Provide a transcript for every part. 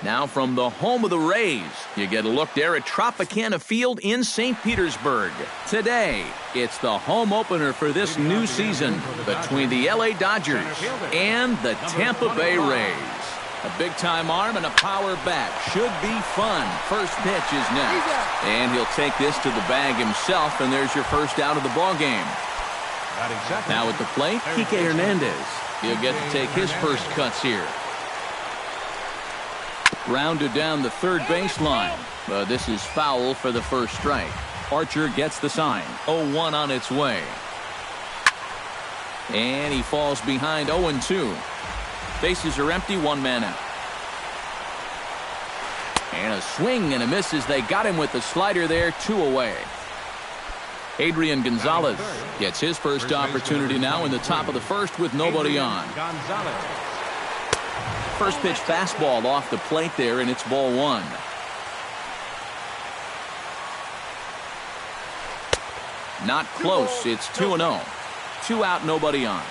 Now from the home of the Rays, you get a look there at Tropicana Field in St. Petersburg. Today, it's the home opener for this new season between the LA Dodgers and the Tampa Bay Rays. A big-time arm and a power bat. Should be fun. First pitch is next. And he'll take this to the bag himself, and there's your first out of the ballgame. Now at the plate, Kike Hernandez. He'll get to take his first cuts here. Grounded down the third baseline. This is foul for the first strike. Archer gets the sign. 0-1 on its way. And he falls behind 0-2. Bases are empty, one man out. And a swing and a miss as they got him with the slider there, 2 away. Adrian Gonzalez gets his first opportunity now in the top of the first with nobody on. First pitch fastball off the plate there, and it's ball 1. Not close. It's 2-0. 2 out, nobody on.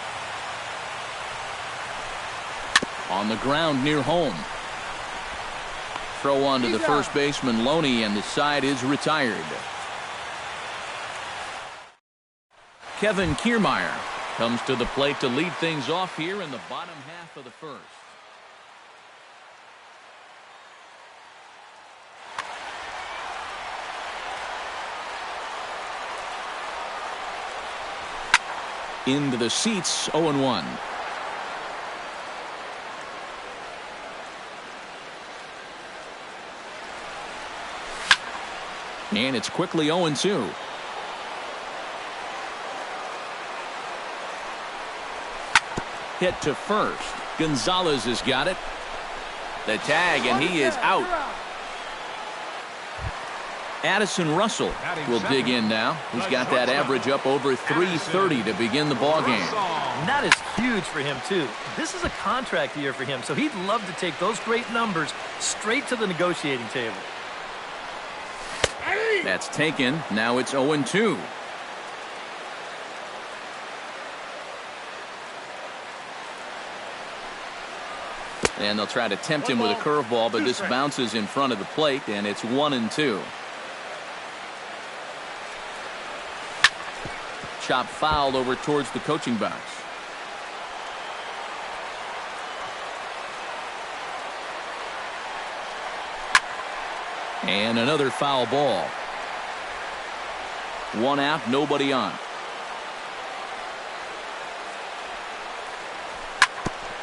On the ground near home. Throw on to the first baseman, Loney, and the side is retired. Kevin Kiermaier comes to the plate to lead things off here in the bottom half of the first. Into the seats, 0-1. And it's quickly 0-2. Hit to first. Gonzalez has got it. The tag, and he is out. Addison Russell will dig in now. He's got that average up over 330 to begin the ballgame. And that is huge for him, too. This is a contract year for him, so he'd love to take those great numbers straight to the negotiating table. That's taken. Now it's 0-2. And they'll try to tempt him with a curveball, but this bounces in front of the plate, and it's 1-2. Chop fouled over towards the coaching box. And another foul ball. 1 out, nobody on.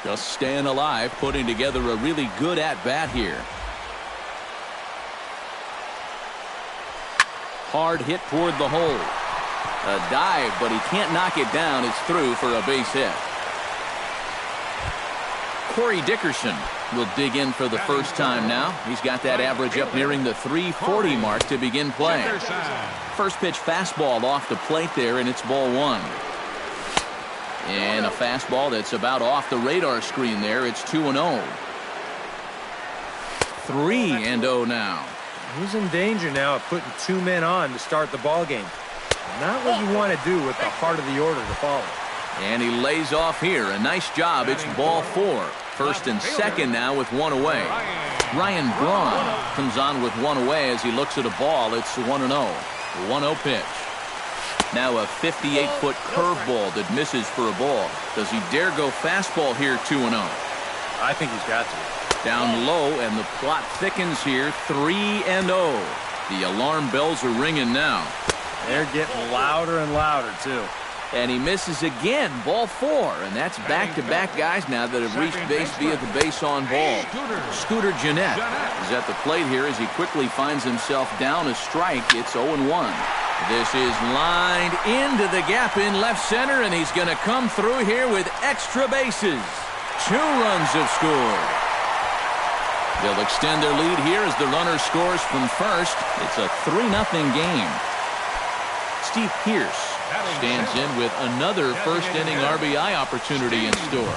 Just staying alive, putting together a really good at-bat here. Hard hit toward the hole. A dive, but he can't knock it down. It's through for a base hit. Corey Dickerson will dig in for the first time now. He's got that average up nearing the 340 mark to begin play. First pitch fastball off the plate there, and it's ball 1. And a fastball that's about off the radar screen there. It's 2-0. 3-0 now. He's in danger now of putting 2 men on to start the ball game. Not what you want to do with the heart of the order to follow. And he lays off here. A nice job. It's ball 4. First and second now with 1 away. Ryan Braun comes on with 1 away as he looks at a ball. It's 1-0. 1-0 pitch. Now a 58-foot curveball that misses for a ball. Does he dare go fastball here 2-0? I think he's got to. Down low, and the plot thickens here. 3-0. The alarm bells are ringing now. They're getting louder and louder, too. And he misses again, ball 4. And that's back-to-back guys now that have reached base via the base on ball. Scooter Gennett is at the plate here as he quickly finds himself down a strike. It's 0-1. This is lined into the gap in left center, and he's going to come through here with extra bases. 2 runs have scored. They'll extend their lead here as the runner scores from first. It's a 3-0 game. Steve Pearce stands in with another first-inning RBI opportunity in store.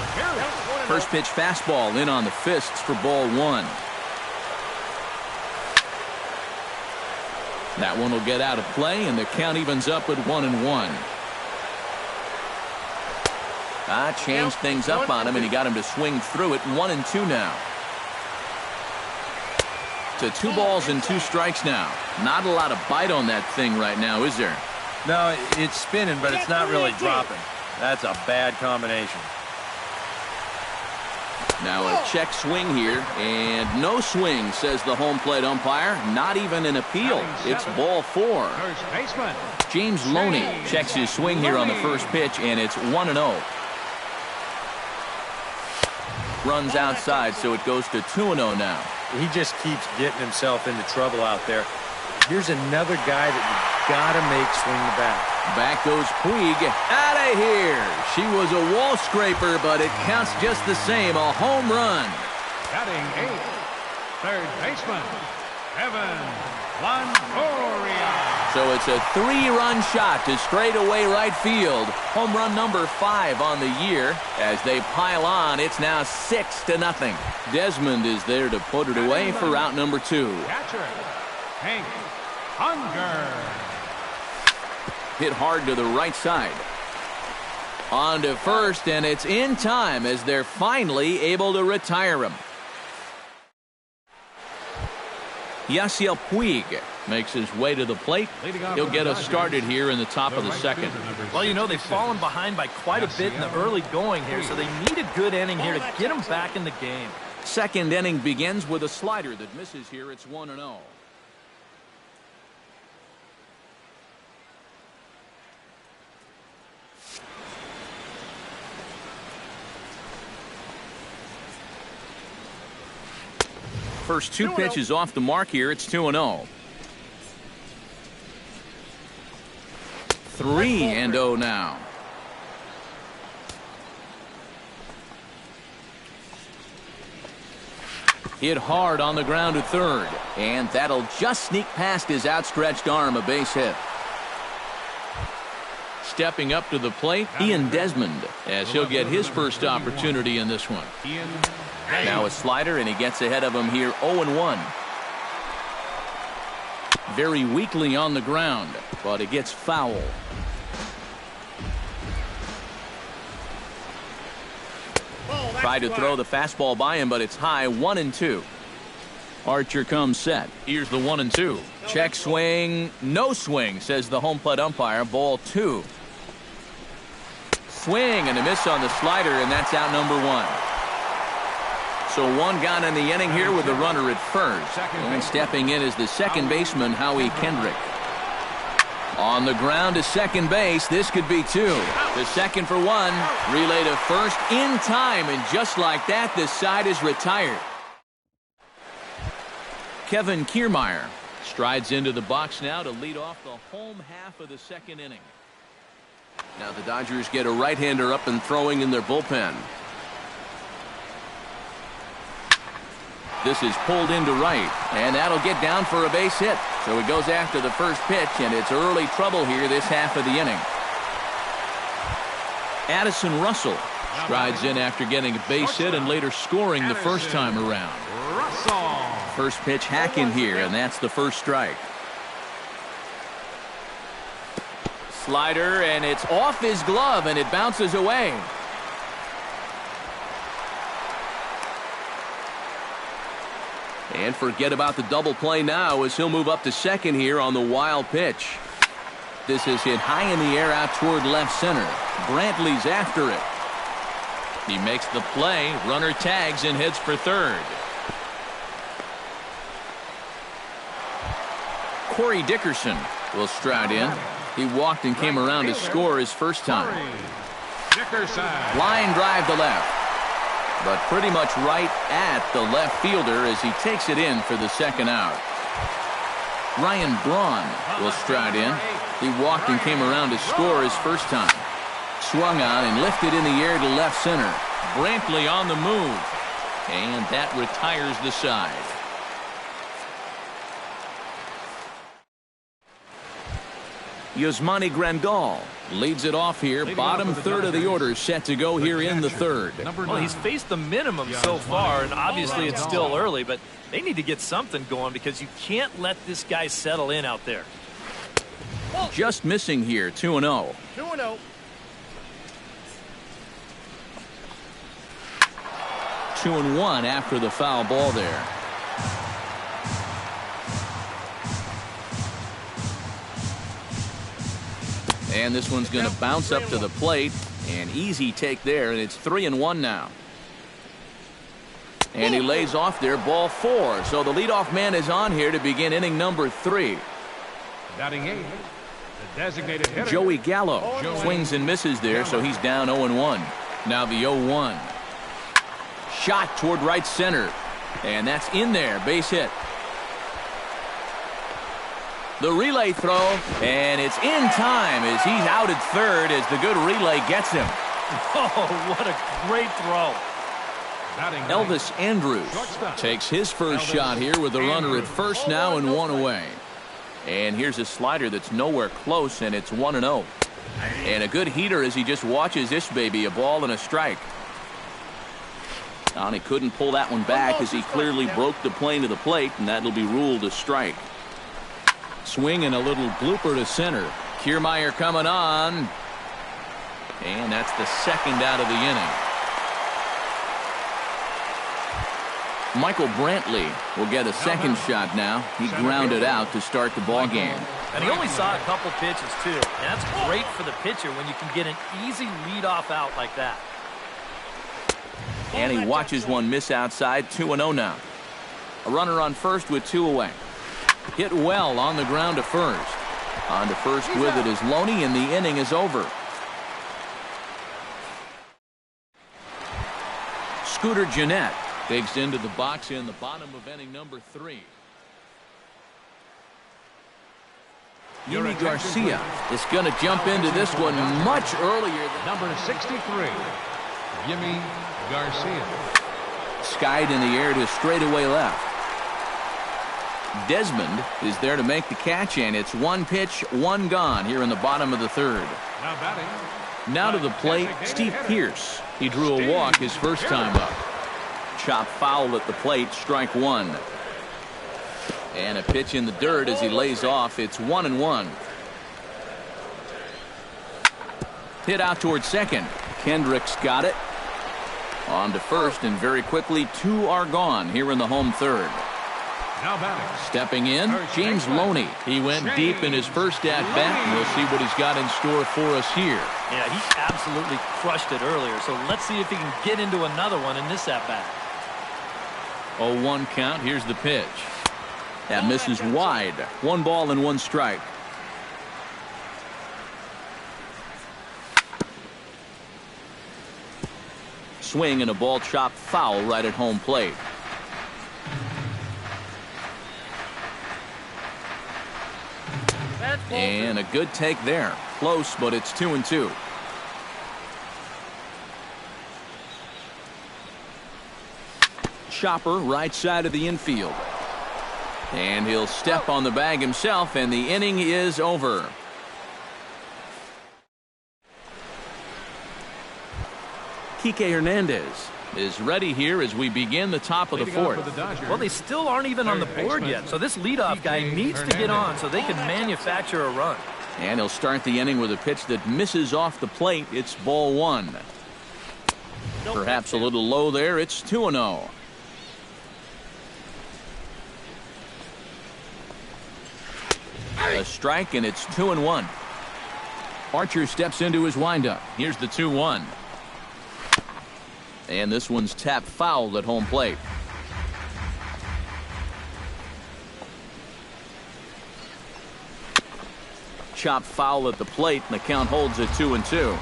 First pitch fastball in on the fists for ball 1. That one will get out of play, and the count evens up at 1-1. Changed things up on him, and he got him to swing through it. 1-2 now. To 2 balls and 2 strikes now. Not a lot of bite on that thing right now, is there? No, it's spinning, but it's not really dropping. That's a bad combination. Now a check swing here, and no swing, says the home plate umpire. Not even an appeal. It's ball 4. James Loney checks his swing here on the first pitch, and it's 1-0. Runs outside, so it goes to 2-0 now. He just keeps getting himself into trouble out there. Here's another guy that you gotta make swing the bat. Back goes Puig. Out of here. She was a wall scraper, but it counts just the same. A home run. Batting 8th, third baseman, Evan Longoria. So it's a 3-run shot to straightaway right field. Home run number 5 on the year. As they pile on, it's now 6-0. Desmond is there to put it away for out number 2. Catcher, Hank Unger. Hit hard to the right side. On to first, and it's in time as they're finally able to retire him. Yasiel Puig makes his way to the plate. He'll get us started here in the top of the second. Well, you know, they've fallen behind by quite a bit in the early going here, so they need a good inning here to get them back in the game. Second inning begins with a slider that misses here. It's 1-0. First 2 pitches off the mark here. It's 2-0. 3-0 now. Hit hard on the ground to third, and that'll just sneak past his outstretched arm. A base hit. Stepping up to the plate, Ian Desmond, as he'll get his first opportunity in this one. Now a slider, and he gets ahead of him here. 0-1. Very weakly on the ground, but it gets foul. Tried to throw the fastball by him, but it's high. 1-2. Archer comes set. Here's the 1-2. Check swing. No swing, says the home plate umpire. Ball 2. Swing and a miss on the slider, and that's out number 1. So 1 gone in the inning here with the runner at first. And stepping in is the second baseman, Howie Kendrick. On the ground to second base. This could be 2. The second for 1. Relay to first in time, and just like that, the side is retired. Kevin Kiermaier strides into the box now to lead off the home half of the second inning. Now the Dodgers get a right-hander up and throwing in their bullpen. This is pulled into right, and that'll get down for a base hit. So he goes after the first pitch, and it's early trouble here this half of the inning. Addison Russell strides in after getting a base hit and later scoring the first time around. First pitch hack in here, and that's the first strike. Slider, and it's off his glove, and it bounces away. And forget about the double play now as he'll move up to second here on the wild pitch. This is hit high in the air out toward left center. Brantley's after it. He makes the play. Runner tags and heads for third. Corey Dickerson will stride in. He walked and came around to score his first time. Line drive to left, but pretty much right at the left fielder as he takes it in for the second out. Ryan Braun will stride in. He walked and came around to score his first time. Swung on and lifted in the air to left center. Brantley on the move, and that retires the side. Yasmani Grandal leads it off here. Bottom third of the order set to go here in the third. Well, he's faced the minimum so far, and obviously it's still early, but they need to get something going because you can't let this guy settle in out there. Just missing here, 2-0. 2-0. 2-1 after the foul ball there. And this one's going to bounce up to the plate. An easy take there, and it's 3-1 now. And he lays off there, ball 4. So the leadoff man is on here to begin inning number 3. Batting 8, the designated hitter, Joey Gallo swings and misses there, so he's down 0-1. Now the 0-1. Shot toward right center. And that's in there, base hit. The relay throw, and it's in time as he's out at third as the good relay gets him. Oh, what a great throw. Elvis Andrus takes his first shot here with a runner at first now and 1 away. And here's a slider that's nowhere close, and it's 1-0. And a good heater as he just watches this baby, a ball and a strike. And he couldn't pull that one back as he clearly broke the plane to the plate, and that'll be ruled a strike. Swing and a little blooper to center. Kiermaier coming on. And that's the second out of the inning. Michael Brantley will get a second shot now. He grounded out to start the ball game. And he only saw a couple pitches, too. And that's great for the pitcher when you can get an easy leadoff out like that. And he watches one miss outside. 2-0 now. A runner on first with 2 away. Hit well on the ground to first. On to first with it is Loney, and the inning is over. Scooter Gennett digs into the box in the bottom of inning number 3. Yimi Garcia is going to jump into this one much earlier than number 63, Yimi Garcia. Skied in the air to straightaway left. Desmond is there to make the catch, and it's 1 pitch, 1 gone here in the bottom of the 3rd. Now batting. Now to the plate, Steve Pearce. He drew a walk his first time up. Chop foul at the plate, strike 1. And a pitch in the dirt as he lays off. It's 1-1. Hit out towards second. Kendricks got it. On to first, and very quickly 2 are gone here in the home 3rd. Now batting. Stepping in, James Loney. He went deep in his first at-bat, and we'll see what he's got in store for us here. Yeah, he absolutely crushed it earlier, so let's see if he can get into another one in this at-bat. 0-1 count. Here's the pitch. That misses wide. 1 ball and 1 strike. Swing and a ball chopped foul right at home plate. And a good take there. Close, but it's 2-2. Chopper right side of the infield. And he'll step on the bag himself, and the inning is over. Kike Hernandez is ready here as we begin the top of the 4th. Well, they still aren't even on the board yet, so this leadoff guy needs to get on so they can manufacture a run. And he'll start the inning with a pitch that misses off the plate. It's ball 1. Perhaps a little low there. It's 2-0. A strike, and it's 2-1. Archer steps into his windup. Here's the 2-1. And this one's tapped foul at home plate. Chop foul at the plate, and the count holds at 2-2.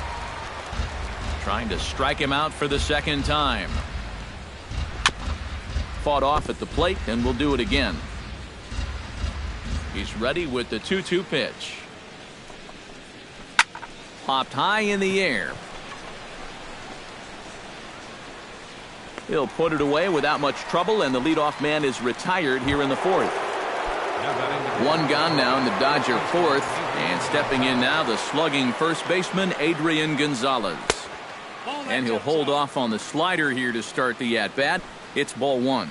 Trying to strike him out for the second time. Fought off at the plate, and will do it again. He's ready with the 2-2 pitch. Popped high in the air. He'll put it away without much trouble, and the leadoff man is retired here in the 4th. 1 gone now in the Dodger 4th, and stepping in now the slugging first baseman Adrian Gonzalez. And he'll hold off on the slider here to start the at-bat. It's ball 1.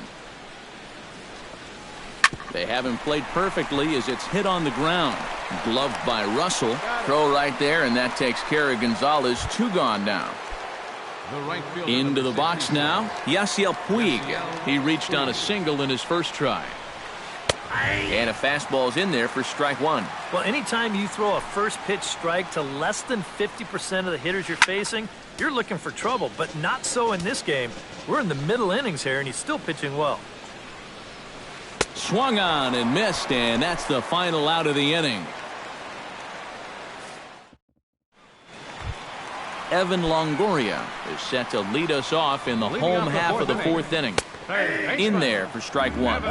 They haven't played perfectly as it's hit on the ground. Gloved by Russell. Throw right there, and that takes care of Gonzalez. 2 gone now. Into the box now, Yasiel Puig. He reached on a single in his first try. And a fastball's in there for strike one. Well, anytime you throw a first pitch strike to less than 50% of the hitters you're facing, you're looking for trouble, but not so in this game. We're in the middle innings here, and he's still pitching well. Swung on and missed, and that's the final out of the inning. Evan Longoria is set to lead us off in the home half of the fourth inning. In there for strike one.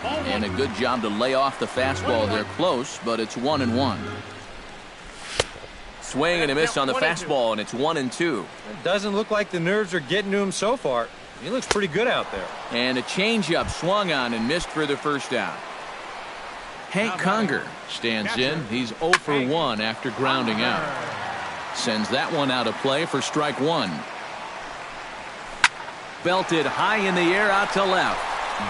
And a good job to lay off the fastball. They're close, but it's 1-1. Swing and a miss on the fastball, and it's 1-2. It doesn't look like the nerves are getting to him so far. He looks pretty good out there. And a changeup swung on and missed for the first out. Hank Conger stands in. He's 0 for 1 after grounding out. Sends that one out of play for strike one. Belted high in the air out to left.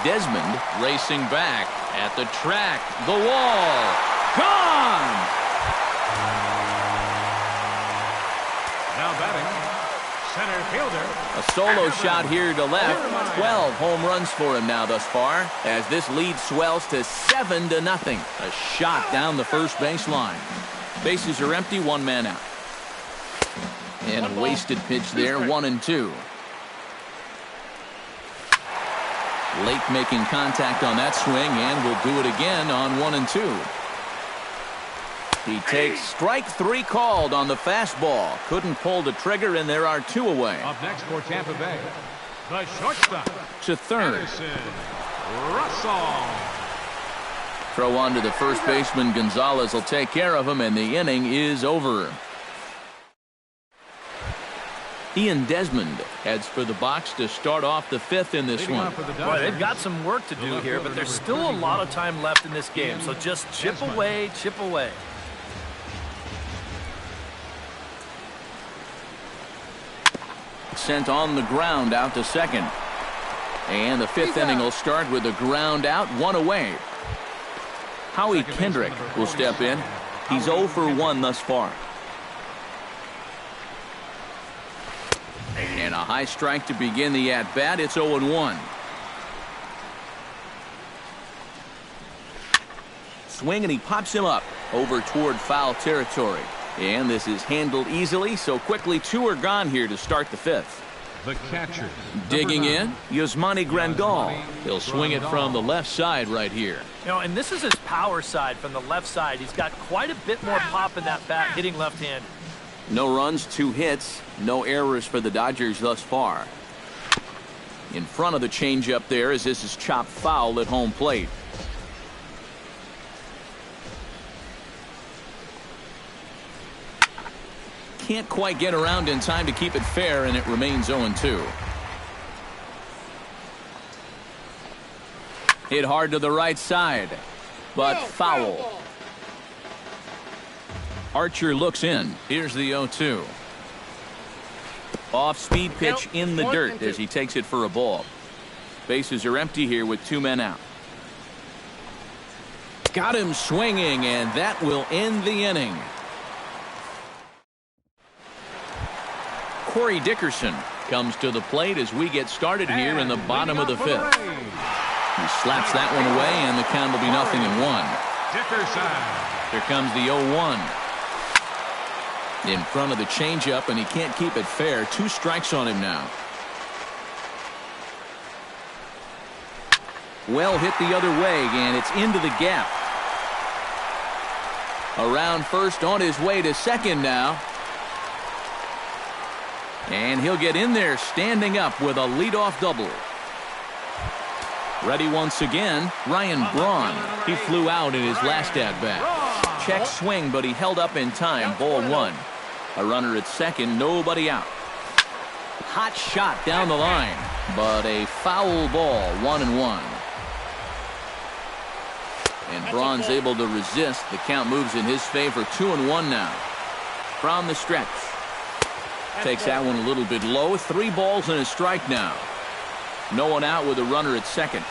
Desmond racing back at the track. The wall. Gone! Now batting, center fielder. A solo shot here to left. 12 home runs for him now thus far, as this lead swells to 7-0. A shot down the first baseline. Bases are empty, one man out. And a wasted pitch there, 1-2. Late making contact on that swing, and will do it again on 1-2. He takes strike three called on the fastball. Couldn't pull the trigger, and there are two away. Up next for Tampa Bay, the shortstop. To third. Anderson, Russell. Throw on to the first baseman. Gonzalez will take care of him, and the inning is over. Ian Desmond heads for the box to start off the fifth in this one. Boy, they've got some work to do here, but there's still a lot of time left in this game, so just chip away, chip away. Sent on the ground out to second. And the fifth inning will start with a ground out, one away. Howie Kendrick will step in. He's 0 for 1 thus far. And a high strike to begin the at-bat. It's 0-1. Swing, and he pops him up over toward foul territory. And this is handled easily, so quickly two are gone here to start the fifth. The catcher. Digging in, Yasmani Grandal. He'll swing it from the left side right here. You know, and this is his power side from the left side. He's got quite a bit more pop in that bat, hitting left-handed. No runs, 2 hits, no errors for the Dodgers thus far. In front of the changeup there, as this is chopped foul at home plate. Can't quite get around in time to keep it fair, and it remains 0-2. Hit hard to the right side, but foul. Archer looks in. Here's the 0-2. Off-speed pitch in the dirt as he takes it for a ball. Bases are empty here with 2 men out. Got him swinging, and that will end the inning. Corey Dickerson comes to the plate as we get started here in the bottom of the fifth. He slaps that one away, and the count will be 0-1. Dickerson. Here comes the 0-1. In front of the changeup, and he can't keep it fair. 2 strikes on him now. Well hit the other way, and it's into the gap. Around first, on his way to second now. And he'll get in there standing up with a leadoff double. Ready once again, Ryan Braun. He flew out in his last at-bat. Check swing, but he held up in time. Ball 1. A runner at second, nobody out. Hot shot down the line, but a foul ball, 1-1. And Braun's able to resist. The count moves in his favor, 2-1 now. From the stretch. Takes that one a little bit low. 3 balls and a strike now. No one out with a runner at second.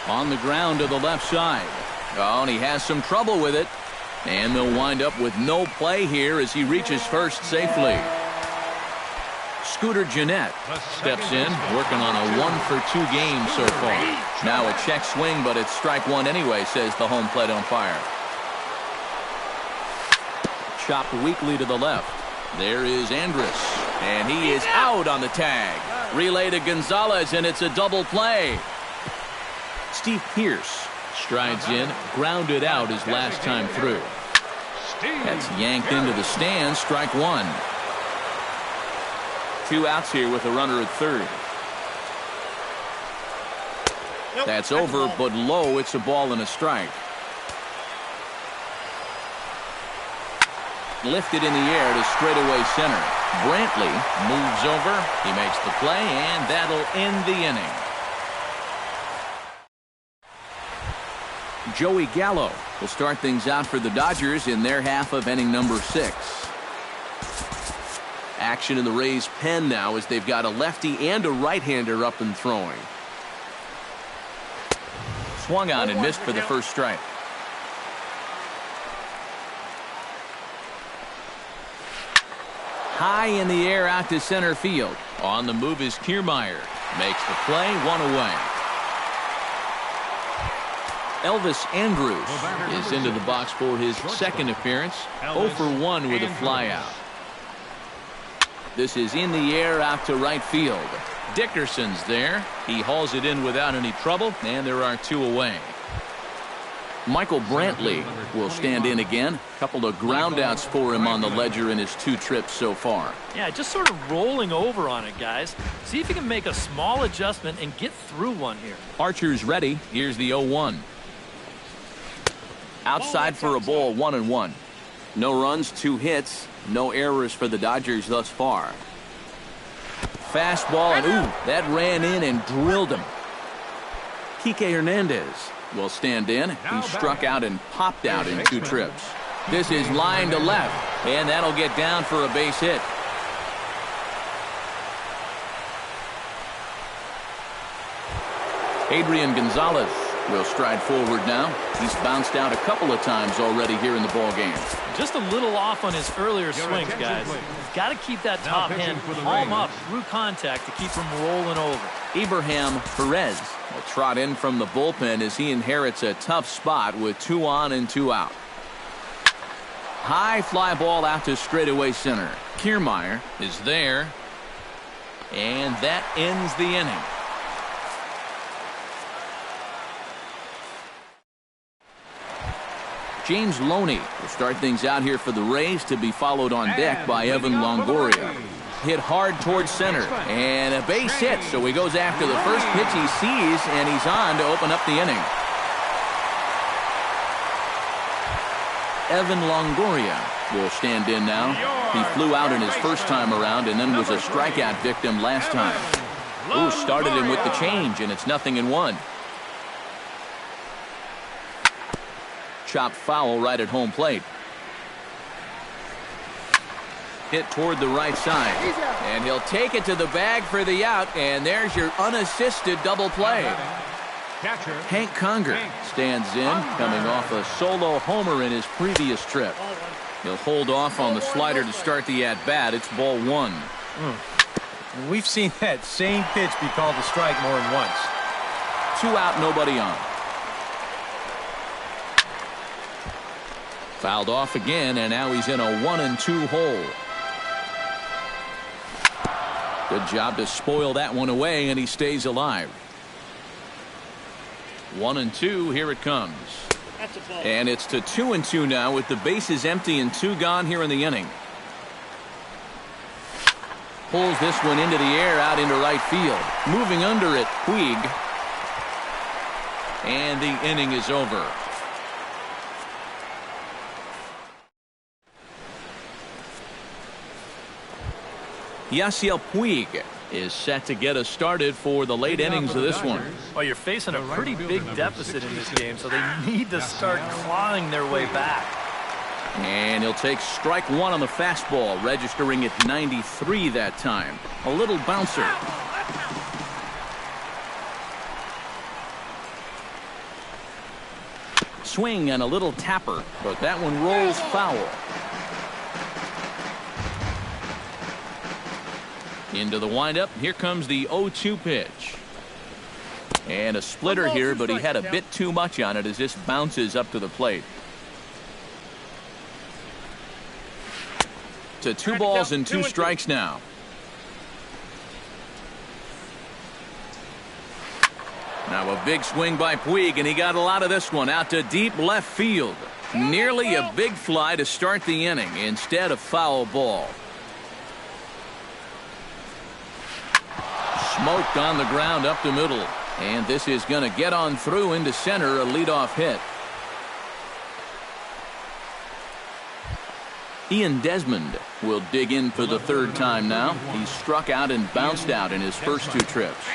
On the ground to the left side. Oh, and he has some trouble with it. And they'll wind up with no play here as he reaches first safely. Scooter Gennett steps in, working on a 1-for-2 game so far. Now a check swing, but it's strike one anyway, says the home plate umpire. Chopped weakly to the left. There is Andrus, and he is out on the tag. Relay to Gonzalez, and it's a double play. Steve Pearce strides in, grounded out his last time through. That's yanked into the stands, strike one. 2 outs here with a runner at third. That's over, but low. It's a ball and a strike. Lifted in the air to straightaway center. Brantley moves over. He makes the play, and that'll end the inning. Joey Gallo will start things out for the Dodgers in their half of inning number 6. Action in the Rays' pen now as they've got a lefty and a right-hander up and throwing. Swung on and missed for the first strike. High in the air out to center field. On the move is Kiermaier. Makes the play, one away. Elvis Andrus is into the box for his second appearance. 0 for 1 with a flyout. This is in the air out to right field. Dickerson's there. He hauls it in without any trouble, and there are 2 away. Michael Brantley will stand in again. Couple of groundouts for him on the ledger in his 2 trips so far. Yeah, just sort of rolling over on it, guys. See if you can make a small adjustment and get through one here. Archer's ready. Here's the 0-1. Outside for a ball, 1-1. No runs, 2 hits. No errors for the Dodgers thus far. Fastball, and ooh, that ran in and drilled him. Kike Hernandez will stand in. He struck out and popped out in 2 trips. This is line to left, and that'll get down for a base hit. Adrian Gonzalez will stride forward now. He's bounced out a couple of times already here in the ball game. Just a little off on his earlier swings, guys. He's got to keep that top hand palm up through contact to keep him rolling over. Abraham Perez will trot in from the bullpen as he inherits a tough spot with 2 on and 2 out. High fly ball out to straightaway center. Kiermaier is there, and that ends the inning. James Loney will start things out here for the Rays, to be followed on deck by Evan Longoria. Hit hard towards center, and a base hit, so he goes after the first pitch he sees, and he's on to open up the inning. Evan Longoria will stand in now. He flew out in his first time around and then was a strikeout victim last time. Ooh, started him with the change, and it's 0-1. Chopped foul right at home plate. Hit toward the right side, and he'll take it to the bag for the out, and there's your unassisted double play. Hank Conger stands in, coming off a solo homer in his previous trip. He'll hold off on the slider to start the at-bat. It's ball 1. We've seen that same pitch be called a strike more than once. 2 out, nobody on. Fouled off again, and now he's in a 1-2 hole. Good job to spoil that one away, and he stays alive. 1-2, here it comes. And it's to 2-2 now with the bases empty and 2 gone here in the inning. Pulls this one into the air out into right field. Moving under it, Puig. And the inning is over. Yasiel Puig is set to get us started for the late innings of this one. Well, you're facing a pretty big deficit in this game, so they need to start clawing their way back. And he'll take strike 1 on the fastball, registering at 93 that time. A little bouncer. Swing and a little tapper, but that one rolls foul. Into the windup. Here comes the 0-2 pitch. And a splitter here, but he had a bit too much on it as this bounces up to the plate. To 2 balls and 2 strikes now. Now a big swing by Puig, and he got a lot of this one out to deep left field. Nearly a big fly to start the inning instead of foul ball. Smoked on the ground up the middle. And this is going to get on through into center, a leadoff hit. Ian Desmond will dig in for the 3rd time now. He struck out and bounced out in his first 2 trips.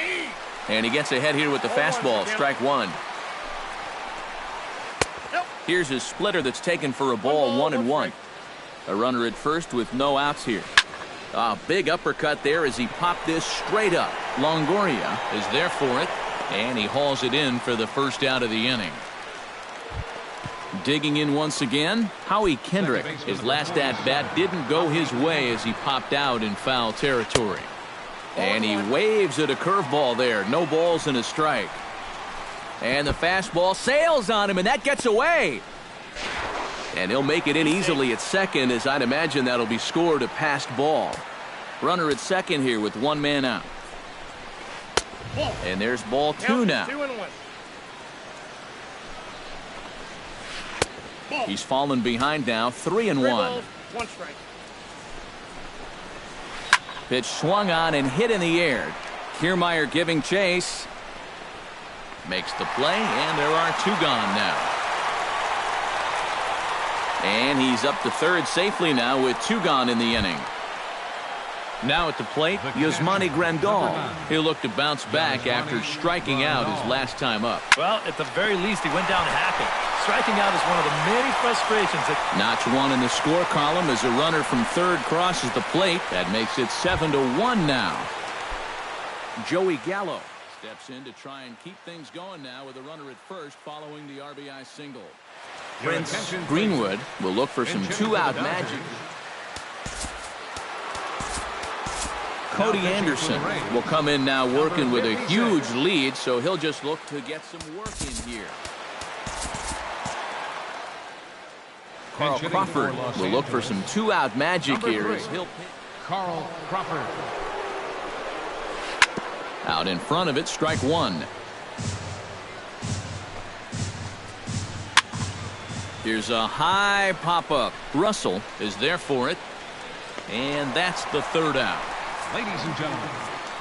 And he gets ahead here with the fastball, strike 1. Here's his splitter that's taken for a ball, 1-1. A runner at first with no outs here. A big uppercut there as he popped this straight up. Longoria is there for it, and he hauls it in for the first out of the inning. Digging in once again, Howie Kendrick. His last at-bat didn't go his way as he popped out in foul territory. And he waves at a curveball there. No balls and a strike. And the fastball sails on him, and that gets away. And he'll make it in easily at second, as I'd imagine that'll be scored a passed ball. Runner at second here with 1 man out. And there's ball 2 now. He's fallen behind now, 3-1. Pitch swung on and hit in the air. Kiermaier giving chase. Makes the play, and there are 2 gone now. And he's up to 3rd safely now with 2 gone in the inning. Now at the plate, Yasmani Grandal. He'll look to bounce back after striking out his last time up. Well, at the very least, he went down happy. Striking out is one of the many frustrations that... Notch 1 in the score column as a runner from 3rd crosses the plate. That makes it 7-1 now. Joey Gallo steps in to try and keep things going now with a runner at first following the RBI single. Prince Greenwood will look for some 2-out magic. Cody Anderson will come in now working with a huge lead, so he'll just look to get some work in here. Carl Crawford will look for some 2-out magic here as he'll pick. Carl Crawford. Out in front of it, strike 1. Here's a high pop-up. Russell is there for it. And that's the 3rd out. Ladies and gentlemen,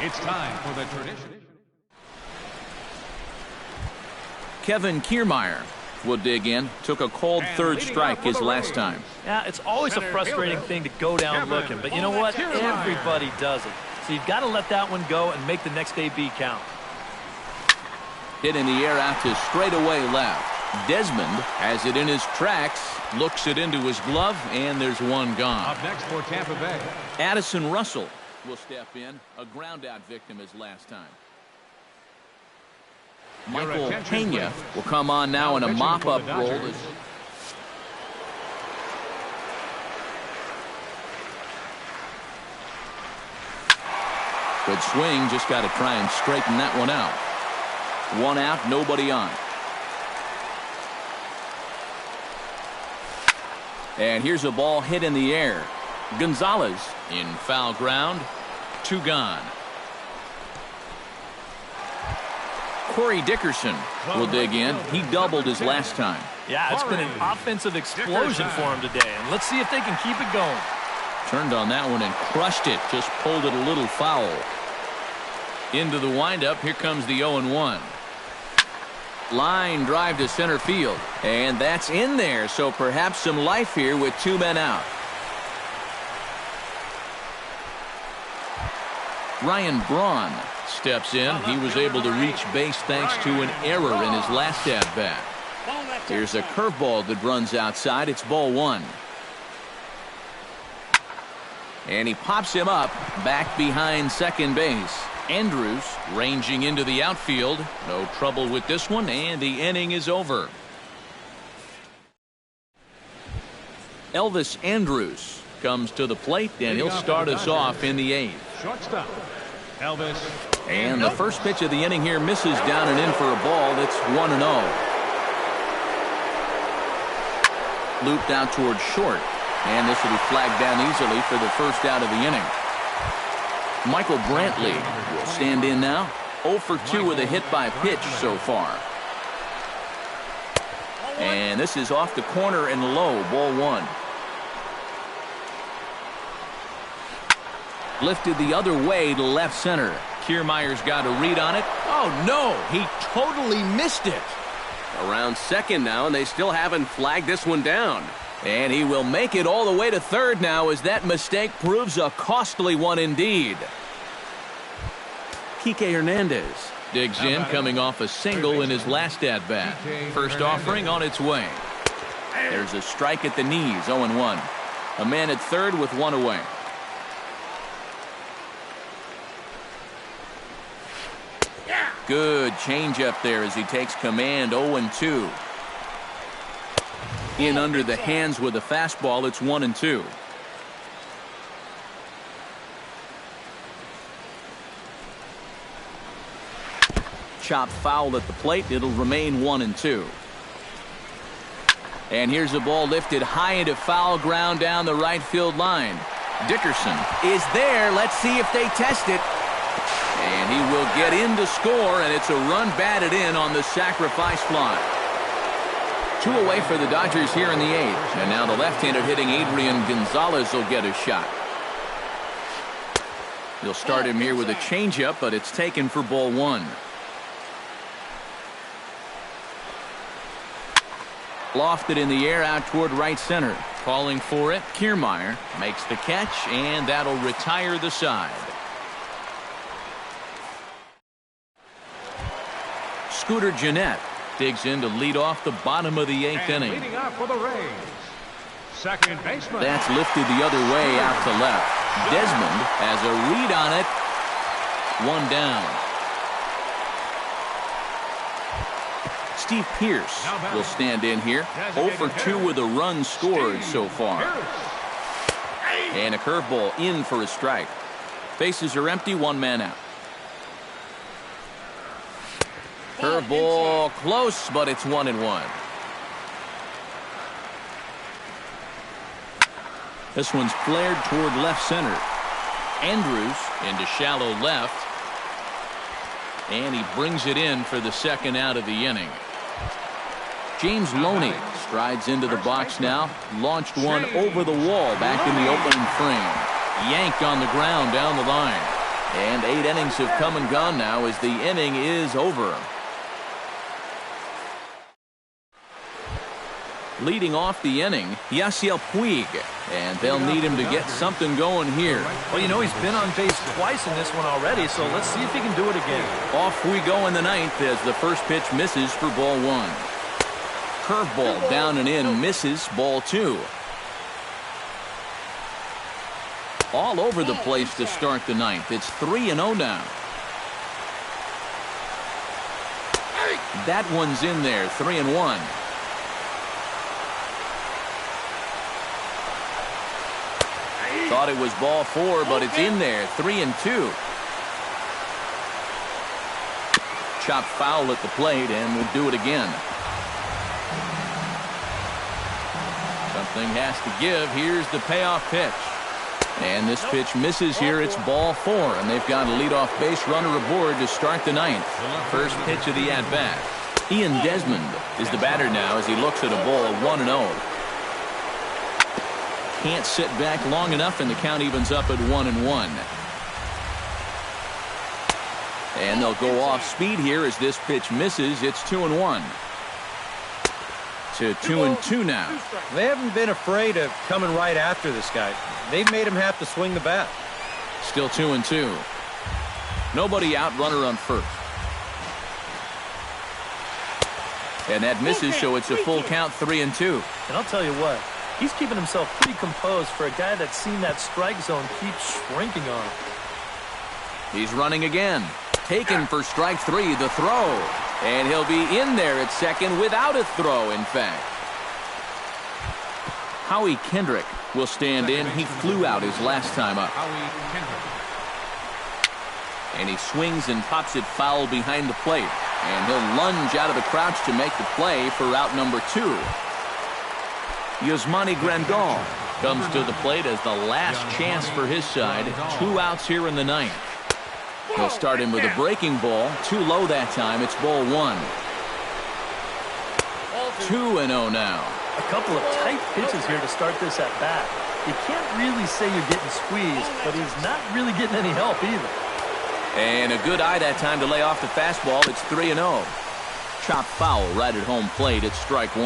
it's time for the tradition. Kevin Kiermaier will dig in. Took a cold 3rd strike his last time. Yeah, it's always a frustrating thing to go down looking. But you know what? Everybody does it. So you've got to let that one go and make the next AB count. Hit in the air out to straightaway left. Desmond has it in his tracks, looks it into his glove, and there's 1 gone. Up next for Tampa Bay, Addison Russell will step in, a ground-out victim his last time. Michael Pena will come on now in a mop-up role. Good swing, just got to try and straighten that one out. 1 out, nobody on. And here's a ball hit in the air. Gonzalez in foul ground. 2 gone. Corey Dickerson will dig in. He doubled his last time. Yeah, it's been an offensive explosion for him today. And let's see if they can keep it going. Turned on that one and crushed it. Just pulled it a little foul. Into the windup. Here comes the 0-1. Line drive to center field. And that's in there. So perhaps some life here with 2 men out. Ryan Braun steps in. He was able to reach base thanks to an error in his last at-bat. Here's a curveball that runs outside. It's ball 1. And he pops him up back behind second base. Andrews ranging into the outfield. No trouble with this one, and the inning is over. Elvis Andrews comes to the plate, and he'll start us off in the 8th. Shortstop, Elvis. And the first pitch of the inning here misses down and in for a ball. That's 1-0. Looped out towards short. And this will be flagged down easily for the first out of the inning. Michael Brantley will stand in now. 0 for 2 with a hit by pitch so far. And this is off the corner and low, ball 1. Lifted the other way to left center. Kiermaier's got a read on it. Oh, no, he totally missed it. Around second now, and they still haven't flagged this one down. And he will make it all the way to third now as that mistake proves a costly one indeed. Kike Hernandez digs in, coming off a single in his last at-bat. First offering on its way. There's a strike at the knees, 0-1. A man at third with one away. Good changeup there as he takes command, 0-2. In under the hands with a fastball, it's 1-2. Chop foul at the plate. It'll remain 1-2. And here's a ball lifted high into foul ground down the right field line. Dickerson is there. Let's see if they test it. And he will get in to score, and it's a run batted in on the sacrifice fly. 2 away for the Dodgers here in the 8th. And now the left-handed hitting Adrian Gonzalez will get a shot. He'll start him here with a changeup, but it's taken for ball 1. Lofted in the air out toward right center. Calling for it, Kiermaier makes the catch, and that'll retire the side. Scooter Gennett digs in to lead off the bottom of the 8th inning. Leading off for the Rays, second baseman. That's lifted the other way out to left. Desmond has a read on it. 1 down. Steve Pearce will stand in here. 0 for 2 with a run scored so far. And a curveball in for a strike. Bases are empty, 1 man out. Curveball close, but it's 1-1. This one's flared toward left center. Andrews into shallow left. And he brings it in for the second out of the inning. James Loney strides into the box now. Launched one over the wall back in the opening frame. Yanked on the ground down the line. And 8 innings have come and gone now as the inning is over. Leading off the inning, Yasiel Puig. And they'll need him to get something going here. Well, you know, he's been on base twice in this one already, so let's see if he can do it again. Off we go in the 9th as the first pitch misses for ball 1. Curveball down and in, misses, ball 2. All over the place to start the 9th. It's 3-0 now. That one's in there, 3-1. Thought it was ball 4, but it's in there, 3-2. Chop foul at the plate, and we'll do it again. Something has to give. Here's the payoff pitch. And this pitch misses here. It's ball 4, and they've got a leadoff base runner aboard to start the 9th. First pitch of the at-bat. Ian Desmond is the batter now as he looks at a ball, 1-0. Can't sit back long enough, and the count evens up at 1-1. And they'll go off speed here as this pitch misses. It's 2-1. To 2-2 now. They haven't been afraid of coming right after this guy. They've made him have to swing the bat. Still 2-2. Nobody out, runner on first. And that misses, so it's a full count, 3-2. And I'll tell you what, he's keeping himself pretty composed for a guy that's seen that strike zone keep shrinking on him. He's running again. Taken for strike 3, the throw. And he'll be in there at second without a throw, in fact. Howie Kendrick will stand in. He flew out his last time up. And he swings and pops it foul behind the plate. And he'll lunge out of the crouch to make the play for out number 2. Yasmani Grandal comes to the plate as the last chance for his side. 2 outs here in the 9th. He'll start him with a breaking ball. Too low that time. It's ball 1. 2-0 now. A couple of tight pitches here to start this at bat. You can't really say you're getting squeezed, but he's not really getting any help either. And a good eye that time to lay off the fastball. It's 3-0. Chop foul right at home plate. It's strike 1.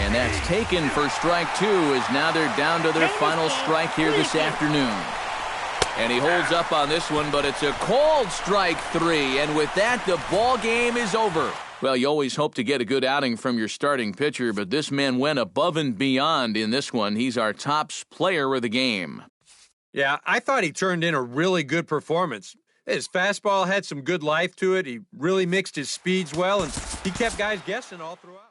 And that's taken for strike 2, as now they're down to their final strike here this afternoon. And he holds up on this one, but it's a called strike 3. And with that, the ball game is over. Well, you always hope to get a good outing from your starting pitcher, but this man went above and beyond in this one. He's our top player of the game. Yeah, I thought he turned in a really good performance. His fastball had some good life to it. He really mixed his speeds well, and he kept guys guessing all throughout.